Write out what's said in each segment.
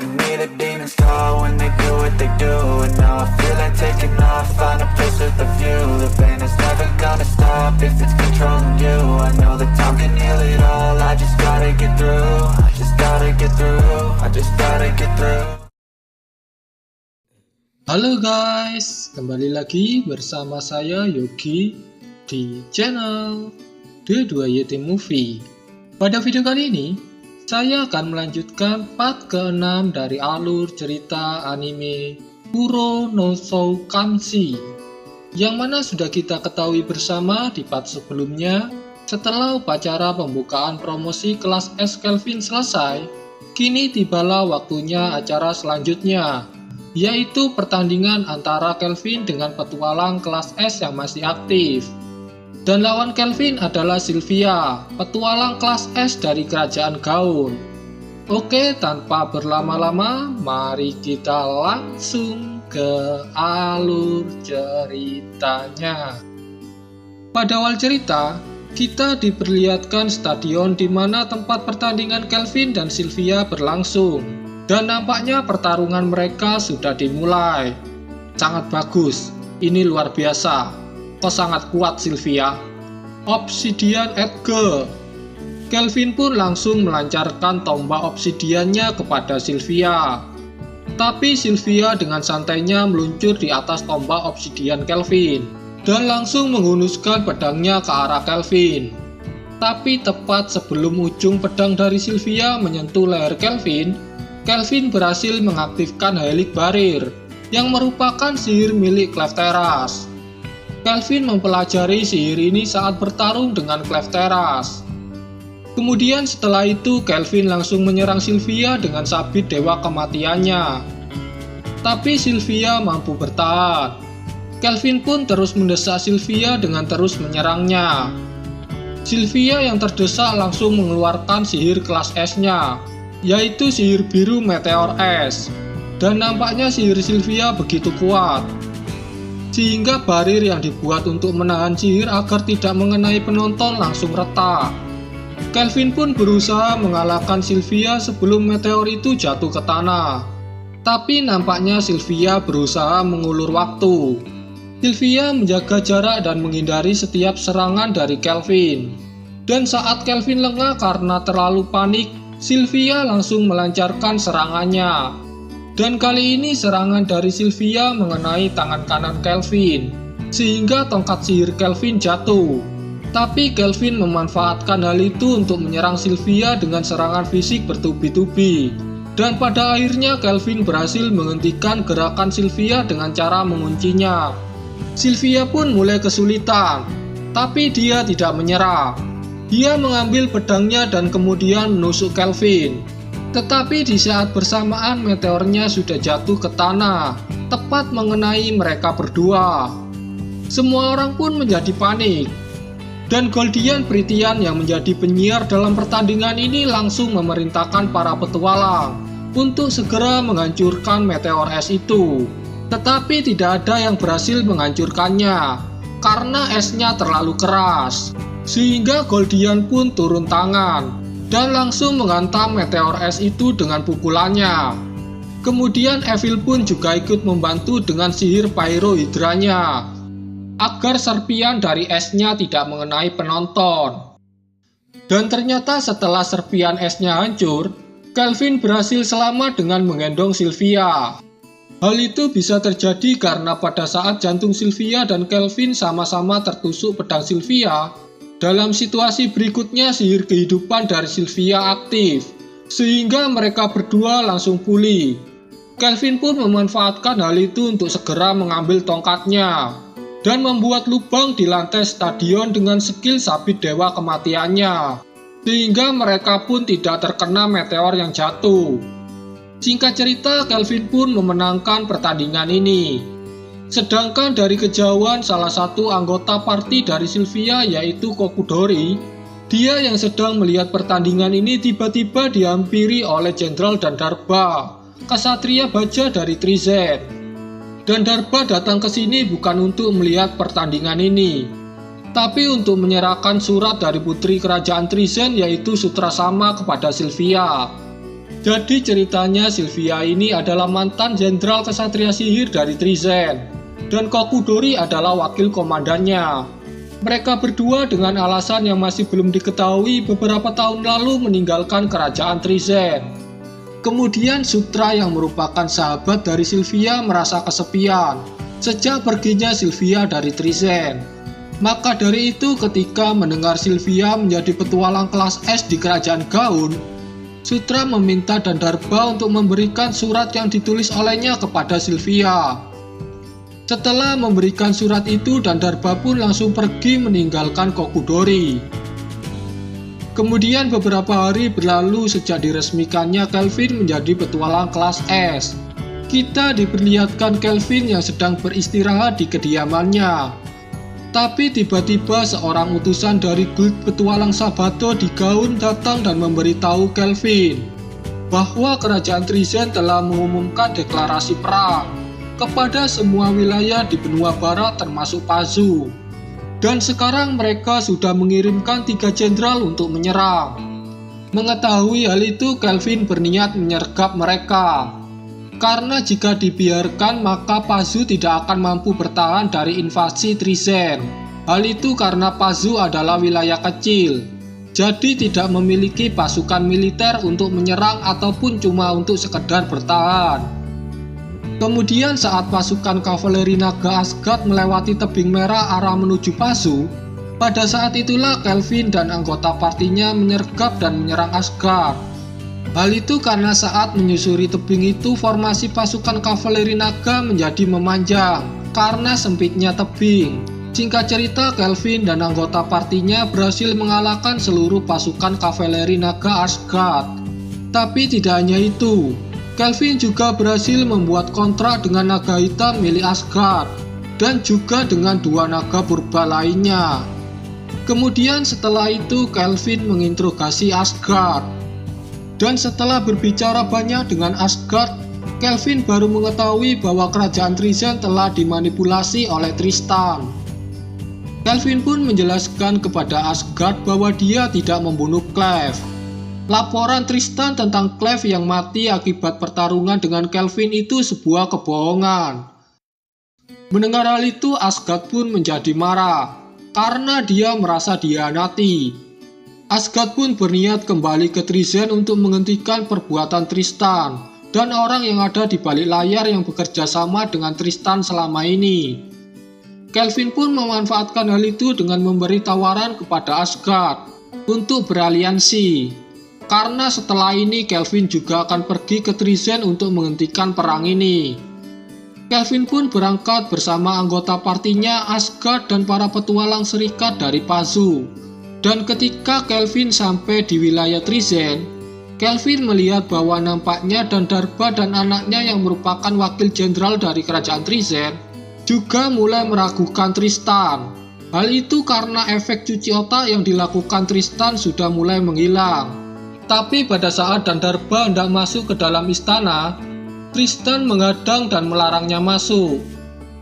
in me, the demons call when they do what they do. And now I feel like taking off, find a place with a view. The pain is never gonna stop if it's controlling you. I know that time can heal it all, I just gotta get through. I just gotta get through, I just gotta get through. Halo guys, kembali lagi bersama saya Yogi di channel D2YT Movie. Pada video kali ini, saya akan melanjutkan part ke-6 dari alur cerita anime Kuro no Sou Kanshi, yang mana sudah kita ketahui bersama di part sebelumnya. Setelah upacara pembukaan promosi kelas S Kelvin selesai, kini tibalah waktunya acara selanjutnya, yaitu pertandingan antara Kelvin dengan petualang kelas S yang masih aktif. Dan lawan Kelvin adalah Sylvia, petualang kelas S dari kerajaan Gaon. Oke, tanpa berlama-lama, mari kita langsung ke alur ceritanya. Pada awal cerita, kita diperlihatkan stadion di mana tempat pertandingan Kelvin dan Sylvia berlangsung. Dan nampaknya pertarungan mereka sudah dimulai. Sangat bagus, ini luar biasa. Kau sangat kuat Sylvia. Obsidian Edgar. Kelvin pun langsung melancarkan tombak obsidiannya kepada Sylvia. Tapi Sylvia dengan santainya meluncur di atas tombak obsidian Kelvin dan langsung menghunuskan pedangnya ke arah Kelvin. Tapi tepat sebelum ujung pedang dari Sylvia menyentuh leher Kelvin, Kelvin berhasil mengaktifkan Hylic Barrier yang merupakan sihir milik Clefteras. Kelvin mempelajari sihir ini saat bertarung dengan Clefteras. Kemudian setelah itu Kelvin langsung menyerang Sylvia dengan sabit dewa kematiannya. Tapi Sylvia mampu bertahan. Kelvin pun terus mendesak Sylvia dengan terus menyerangnya. Sylvia yang terdesak langsung mengeluarkan sihir kelas S-nya, yaitu sihir biru Meteor S. Dan nampaknya sihir Sylvia begitu kuat, sehingga barir yang dibuat untuk menahan sihir agar tidak mengenai penonton langsung retak. Kelvin pun berusaha mengalahkan Sylvia sebelum meteor itu jatuh ke tanah. Tapi nampaknya Sylvia berusaha mengulur waktu. Sylvia menjaga jarak dan menghindari setiap serangan dari Kelvin. Dan saat Kelvin lengah karena terlalu panik, Sylvia langsung melancarkan serangannya. Dan kali ini serangan dari Sylvia mengenai tangan kanan Kelvin, sehingga tongkat sihir Kelvin jatuh. Tapi Kelvin memanfaatkan hal itu untuk menyerang Sylvia dengan serangan fisik bertubi-tubi. Dan pada akhirnya Kelvin berhasil menghentikan gerakan Sylvia dengan cara menguncinya. Sylvia pun mulai kesulitan, tapi dia tidak menyerah. Dia mengambil pedangnya dan kemudian menusuk Kelvin. Tetapi di saat bersamaan meteornya sudah jatuh ke tanah, tepat mengenai mereka berdua. Semua orang pun menjadi panik. Dan Goldian Pritian yang menjadi penyiar dalam pertandingan ini langsung memerintahkan para petualang untuk segera menghancurkan meteor es itu. Tetapi tidak ada yang berhasil menghancurkannya karena esnya terlalu keras. Sehingga Goldian pun turun tangan dan langsung menghantam meteor es itu dengan pukulannya. Kemudian Evil pun juga ikut membantu dengan sihir Pyrohidranya agar serpian dari esnya tidak mengenai penonton. Dan ternyata setelah serpian esnya hancur, Kelvin berhasil selamat dengan menggendong Sylvia. Hal itu bisa terjadi karena pada saat jantung Sylvia dan Kelvin sama-sama tertusuk pedang Sylvia, dalam situasi berikutnya sihir kehidupan dari Sylvia aktif, sehingga mereka berdua langsung pulih. Kelvin pun memanfaatkan hal itu untuk segera mengambil tongkatnya dan membuat lubang di lantai stadion dengan skill sabit dewa kematiannya, sehingga mereka pun tidak terkena meteor yang jatuh. Singkat cerita, Kelvin pun memenangkan pertandingan ini. Sedangkan dari kejauhan salah satu anggota party dari Sylvia yaitu Kokudori, dia yang sedang melihat pertandingan ini tiba-tiba dihampiri oleh Jenderal Dandarba, Kesatria Baja dari Trizen. Dandarba datang ke sini bukan untuk melihat pertandingan ini, tapi untuk menyerahkan surat dari putri kerajaan Trizen yaitu Sutrasama kepada Sylvia. Jadi ceritanya Sylvia ini adalah mantan jenderal kesatria sihir dari Trizen, dan Kokudori adalah wakil komandannya. Mereka berdua dengan alasan yang masih belum diketahui beberapa tahun lalu meninggalkan kerajaan Trizen. Kemudian Sutra yang merupakan sahabat dari Sylvia merasa kesepian sejak perginya Sylvia dari Trizen. Maka dari itu ketika mendengar Sylvia menjadi petualang kelas S di kerajaan Gaun, Sutra meminta Dandarba untuk memberikan surat yang ditulis olehnya kepada Sylvia. Setelah memberikan surat itu, Dandarba pun langsung pergi meninggalkan Kokudori. Kemudian beberapa hari berlalu sejak diresmikannya Kelvin menjadi petualang kelas S. Kita diperlihatkan Kelvin yang sedang beristirahat di kediamannya. Tapi tiba-tiba seorang utusan dari guild petualang Sabato di Gaun datang dan memberitahu Kelvin bahwa kerajaan Trizen telah mengumumkan deklarasi perang kepada semua wilayah di benua barat termasuk Pazu. Dan sekarang mereka sudah mengirimkan 3 jenderal untuk menyerang. Mengetahui hal itu, Kelvin berniat menyergap mereka. Karena jika dibiarkan maka Pazu tidak akan mampu bertahan dari invasi Trizen. Hal itu karena Pazu adalah wilayah kecil, jadi tidak memiliki pasukan militer untuk menyerang ataupun cuma untuk sekedar bertahan. Kemudian saat pasukan kavaleri naga Asgard melewati tebing merah arah menuju Pazu, pada saat itulah Kelvin dan anggota partinya menyergap dan menyerang Asgard. Hal itu karena saat menyusuri tebing itu formasi pasukan kavaleri naga menjadi memanjang karena sempitnya tebing. Singkat cerita, Kelvin dan anggota partinya berhasil mengalahkan seluruh pasukan kavaleri naga Asgard. Tapi tidak hanya itu, Kelvin juga berhasil membuat kontrak dengan naga hitam milik Asgard dan juga dengan 2 naga purba lainnya. Kemudian setelah itu Kelvin menginterogasi Asgard. Dan setelah berbicara banyak dengan Asgard, Kelvin baru mengetahui bahwa kerajaan Trizen telah dimanipulasi oleh Tristan. Kelvin pun menjelaskan kepada Asgard bahwa dia tidak membunuh Clef. Laporan Tristan tentang Clef yang mati akibat pertarungan dengan Kelvin itu sebuah kebohongan. Mendengar hal itu, Asgard pun menjadi marah karena dia merasa dihianati. Asgard pun berniat kembali ke Trizen untuk menghentikan perbuatan Tristan dan orang yang ada di balik layar yang bekerja sama dengan Tristan selama ini. Kelvin pun memanfaatkan hal itu dengan memberi tawaran kepada Asgard untuk beraliansi. Karena setelah ini Kelvin juga akan pergi ke Trizen untuk menghentikan perang ini. Kelvin pun berangkat bersama anggota partinya Asgard dan para petualang serikat dari Pazu. Dan ketika Kelvin sampai di wilayah Trizen, Kelvin melihat bahwa nampaknya Dandarba dan anaknya yang merupakan wakil jenderal dari kerajaan Trizen juga mulai meragukan Tristan. Hal itu karena efek cuci otak yang dilakukan Tristan sudah mulai menghilang. Tapi pada saat Dandarba hendak masuk ke dalam istana, Tristan menghadang dan melarangnya masuk.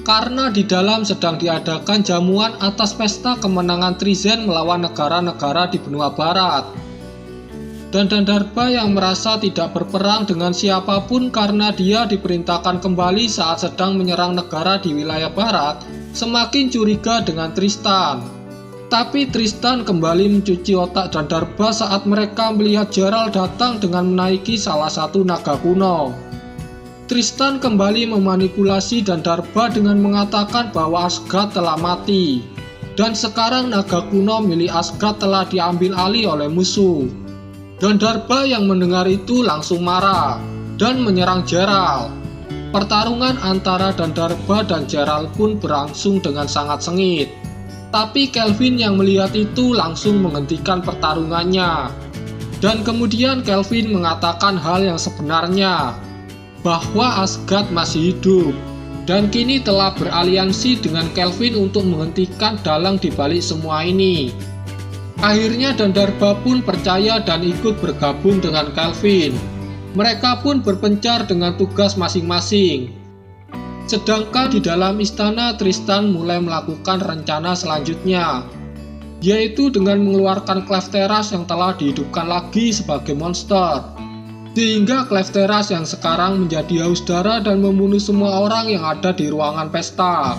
Karena di dalam sedang diadakan jamuan atas pesta kemenangan Trizen melawan negara-negara di benua barat. Dan Dandarba yang merasa tidak berperang dengan siapapun karena dia diperintahkan kembali saat sedang menyerang negara di wilayah barat, semakin curiga dengan Tristan. Tapi Tristan kembali mencuci otak Dandarba saat mereka melihat Geralt datang dengan menaiki salah satu naga kuno. Tristan kembali memanipulasi Dandarba dengan mengatakan bahwa Asgard telah mati dan sekarang naga kuno milik Asgard telah diambil alih oleh musuh. Dandarba yang mendengar itu langsung marah dan menyerang Geralt. Pertarungan antara Dandarba dan Geralt pun berlangsung dengan sangat sengit. Tapi Kelvin yang melihat itu langsung menghentikan pertarungannya. Dan kemudian Kelvin mengatakan hal yang sebenarnya, bahwa Asgard masih hidup dan kini telah beraliansi dengan Kelvin untuk menghentikan dalang di balik semua ini. Akhirnya Dandarba pun percaya dan ikut bergabung dengan Kelvin. Mereka pun berpencar dengan tugas masing-masing. Sedangkan di dalam istana, Tristan mulai melakukan rencana selanjutnya, yaitu dengan mengeluarkan Clefteras yang telah dihidupkan lagi sebagai monster. sehingga Klefteras yang sekarang menjadi haus darah dan membunuh semua orang yang ada di ruangan pesta.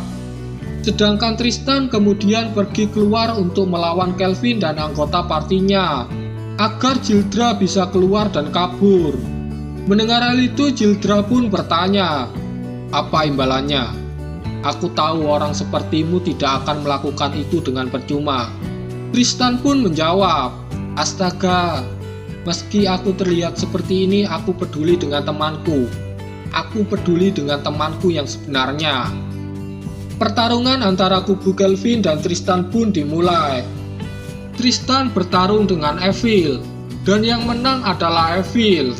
Sedangkan Tristan kemudian pergi keluar untuk melawan Kelvin dan anggota partinya, agar Jildra bisa keluar dan kabur. Mendengar hal itu, Jildra pun bertanya, "Apa imbalannya? Aku tahu orang sepertimu tidak akan melakukan itu dengan percuma." Tristan pun menjawab, "Astaga, meski aku terlihat seperti ini, aku peduli dengan temanku. Aku peduli dengan temanku yang sebenarnya." Pertarungan antara kubu Kelvin dan Tristan pun dimulai. Tristan bertarung dengan Evil, dan yang menang adalah Evil.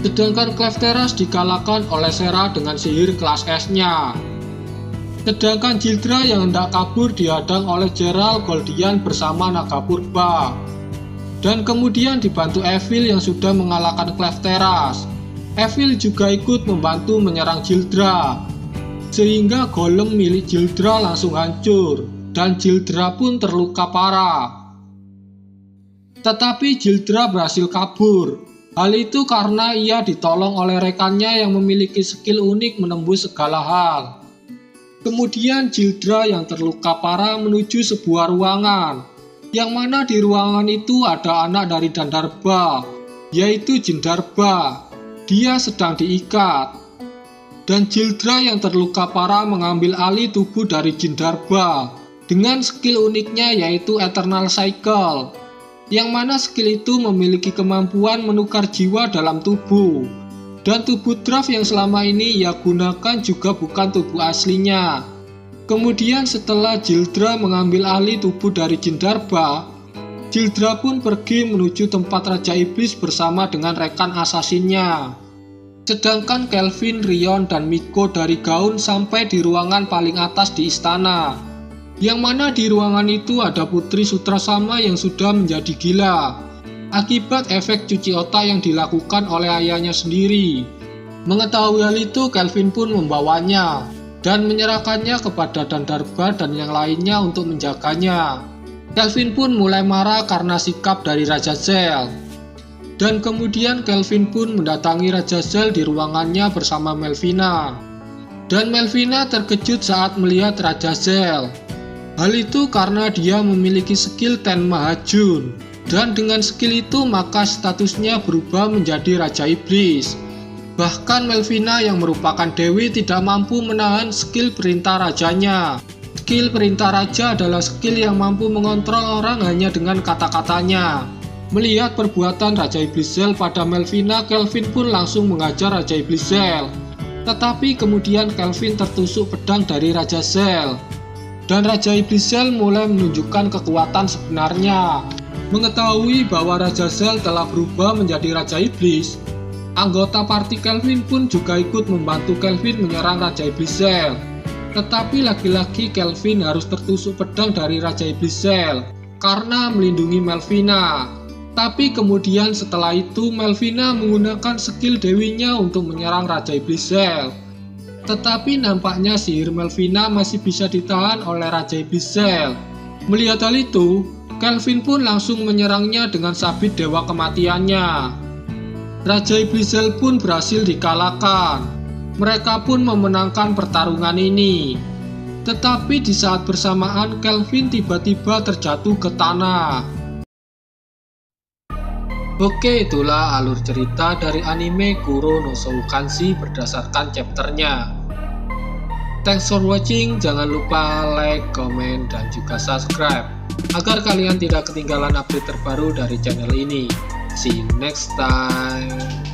Sedangkan Klefteras dikalahkan oleh Sera dengan sihir kelas S-nya. Sedangkan Jildra yang hendak kabur dihadang oleh Geralt, Goldian bersama naga purba. Dan kemudian dibantu Evil yang sudah mengalahkan Klefteras. Evil juga ikut membantu menyerang Jildra, sehingga golem milik Jildra langsung hancur, dan Jildra pun terluka parah. Tetapi Jildra berhasil kabur. Hal itu karena ia ditolong oleh rekannya yang memiliki skill unik menembus segala hal. Kemudian Jildra yang terluka parah menuju sebuah ruangan, yang mana di ruangan itu ada anak dari Dandarba, yaitu Jindarba. Dia sedang diikat. Dan Jildra yang terluka parah mengambil alih tubuh dari Jindarba dengan skill uniknya yaitu Eternal Cycle, yang mana skill itu memiliki kemampuan menukar jiwa dalam tubuh. Dan tubuh draft yang selama ini ia gunakan juga bukan tubuh aslinya. Kemudian setelah Jildra mengambil alih tubuh dari Jindarba, Jildra pun pergi menuju tempat Raja Iblis bersama dengan rekan asasinnya. Sedangkan Kelvin, Rion, dan Miko dari Gaun sampai di ruangan paling atas di istana, yang mana di ruangan itu ada Putri Sutrasama yang sudah menjadi gila akibat efek cuci otak yang dilakukan oleh ayahnya sendiri. Mengetahui hal itu, Kelvin pun membawanya dan menyerahkannya kepada Dandarba dan yang lainnya untuk menjaganya. Kelvin pun mulai marah karena sikap dari Raja Zel. Dan kemudian Kelvin pun mendatangi Raja Zel di ruangannya bersama Melvina. Dan Melvina terkejut saat melihat Raja Zel. Hal itu karena dia memiliki skill Ten Mahajun. Dan dengan skill itu maka statusnya berubah menjadi Raja Iblis. Bahkan Melvina yang merupakan Dewi tidak mampu menahan skill perintah rajanya. Skill perintah raja adalah skill yang mampu mengontrol orang hanya dengan kata-katanya. Melihat perbuatan Raja Iblis Zel pada Melvina, Kelvin pun langsung mengajar Raja Iblis Zel. Tetapi kemudian Kelvin tertusuk pedang dari Raja Zel. Dan Raja Iblis Zel mulai menunjukkan kekuatan sebenarnya. Mengetahui bahwa Raja Zel telah berubah menjadi Raja Iblis, anggota party Kelvin pun juga ikut membantu Kelvin menyerang Raja Iblis Zel. Tetapi lagi-lagi Kelvin harus tertusuk pedang dari Raja Iblis Zel karena melindungi Melvina. Tapi kemudian setelah itu Melvina menggunakan skill dewinya untuk menyerang Raja Iblis Zel. Tetapi nampaknya sihir Melvina masih bisa ditahan oleh Raja Iblis Zel. Melihat hal itu, Kelvin pun langsung menyerangnya dengan sabit dewa kematiannya. Raja Iblis Zel pun berhasil dikalahkan. Mereka pun memenangkan pertarungan ini. Tetapi di saat bersamaan Kelvin tiba-tiba terjatuh ke tanah. Oke, itulah alur cerita dari anime Kuro no Soukanshi berdasarkan chapternya. Thanks for watching, jangan lupa like, comment, dan juga subscribe agar kalian tidak ketinggalan update terbaru dari channel ini. See you next time.